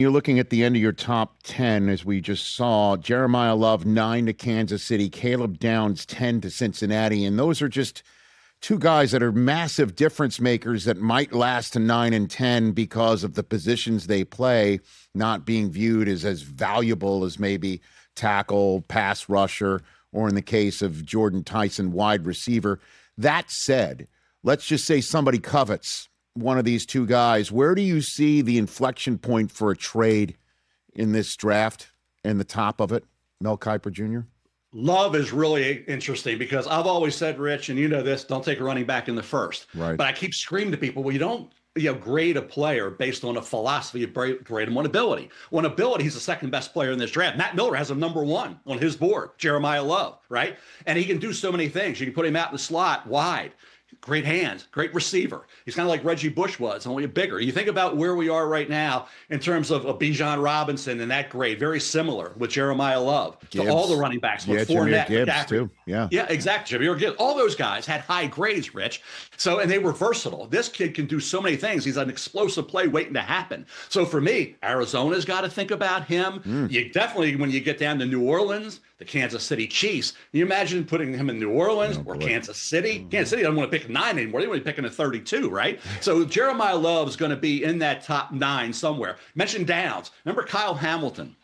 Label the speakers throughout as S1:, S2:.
S1: You're looking at the end of your top 10, as we just saw. Jeremiyah Love, 9 to Kansas City. Caleb Downs, 10 to Cincinnati. And those are just two guys that are massive difference makers that might last to 9 and 10 because of the positions they play, not being viewed as valuable as maybe tackle, pass rusher, or in the case of Jordan Tyson, wide receiver. That said, let's just say somebody covets one of these two guys. Where do you see the inflection point for a trade in this draft and the top of it, Mel Kiper Jr.?
S2: Love is really interesting because I've always said, Rich, and you know this, don't take a running back in the first.
S1: Right.
S2: But I keep screaming to people, well, you don't grade a player based on a philosophy, of grade him on ability. On ability, he's the second best player in this draft. Matt Miller has a number 1 on his board, Jeremiyah Love, right? And he can do so many things. You can put him out in the slot wide. Great hands, great receiver. He's kind of like Reggie Bush was, only bigger. You think about where we are right now in terms of Bijan Robinson and that grade, very similar with Jeremiyah Love.
S1: Gibbs.
S2: So all the running backs with
S1: Jameer
S2: Fournette,
S1: Gibbs
S2: McCaffrey.
S1: too. Yeah,
S2: exactly. Jameer Gibbs. All those guys had high grades, Rich. So, and they were versatile. This kid can do so many things. He's an explosive play waiting to happen. So for me, Arizona's got to think about him. You definitely, when you get down to New Orleans, the Kansas City Chiefs. Can you imagine putting him in New Orleans or Kansas City? Kansas City doesn't want to pick 9 anymore. They want to be picking a 32, right? So Jeremiyah Love is going to be in that top 9 somewhere. Mention Downs. Remember Kyle Hamilton?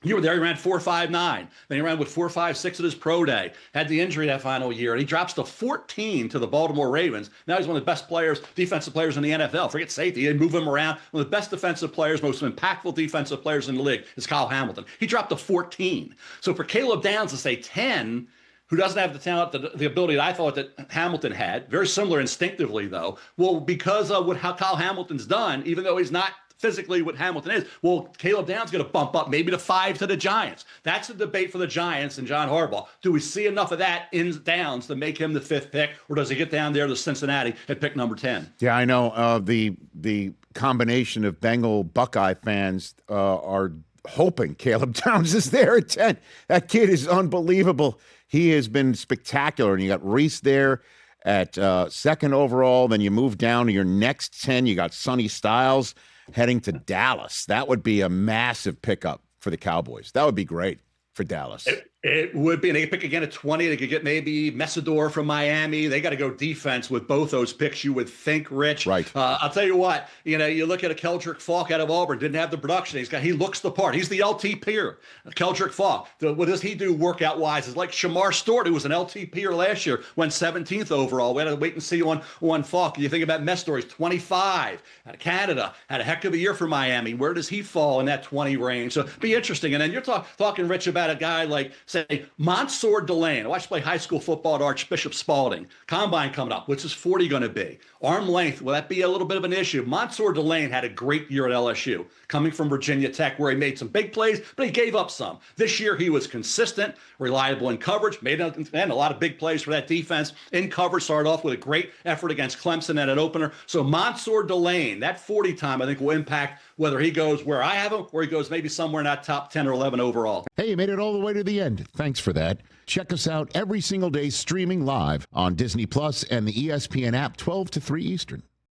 S2: You were there. He ran 4.59. Then he ran with 4.56 at his pro day. Had the injury that final year, and he drops to 14 to the Baltimore Ravens. Now he's one of the best players, defensive players in the NFL. Forget safety. They move him around. One of the best defensive players, most impactful defensive players in the league is Kyle Hamilton. He dropped to 14. So for Caleb Downs to say 10, who doesn't have the talent, the ability that I thought that Hamilton had, very similar instinctively though, well, because of how Kyle Hamilton's done, even though he's not physically what Hamilton is, well, Caleb Downs going to bump up maybe to 5 to the Giants. That's the debate for the Giants and John Harbaugh. Do we see enough of that in Downs to make him the 5th pick, or does he get down there to Cincinnati at pick number 10?
S1: Yeah, I know. The combination of Bengal Buckeye fans are hoping Caleb Downs is there at 10. That kid is unbelievable. He has been spectacular. And you got Reese there at 2nd overall. Then you move down to your next 10. You got Sonny Styles heading to Dallas. That would be a massive pickup for the Cowboys. That would be great for Dallas.
S2: It would be. And they could pick again at 20. They could get maybe Messidor from Miami. They got to go defense with both those picks, you would think, Rich.
S1: Right.
S2: I'll tell you what, you look at a Keldrick Falk out of Auburn, didn't have the production. He looks the part. He's the LT peer. Keldrick Falk. What does he do workout-wise? It's like Shamar Stewart, who was an LT peer last year, went 17th overall. We had to wait and see on Falk. You think about Messidor, he's 25 out of Canada, had a heck of a year for Miami. Where does he fall in that 20 range? So it'd be interesting. And then you're talking, Rich, about a guy like, say, Mansour Delane. I watched play high school football at Archbishop Spalding. Combine coming up. What's his 40 going to be? Arm length, will that be a little bit of an issue? Mansour Delane had a great year at LSU, coming from Virginia Tech, where he made some big plays, but he gave up some. This year, he was consistent, reliable in coverage, made a lot of big plays for that defense. In coverage, started off with a great effort against Clemson at an opener. So Mansour Delane, that 40 time, I think, will impact whether he goes where I have him or he goes maybe somewhere in that top 10 or 11 overall.
S1: Hey, you made it all the way to the end. Thanks for that. Check us out every single day streaming live on Disney Plus and the ESPN app 12 to 3 Eastern.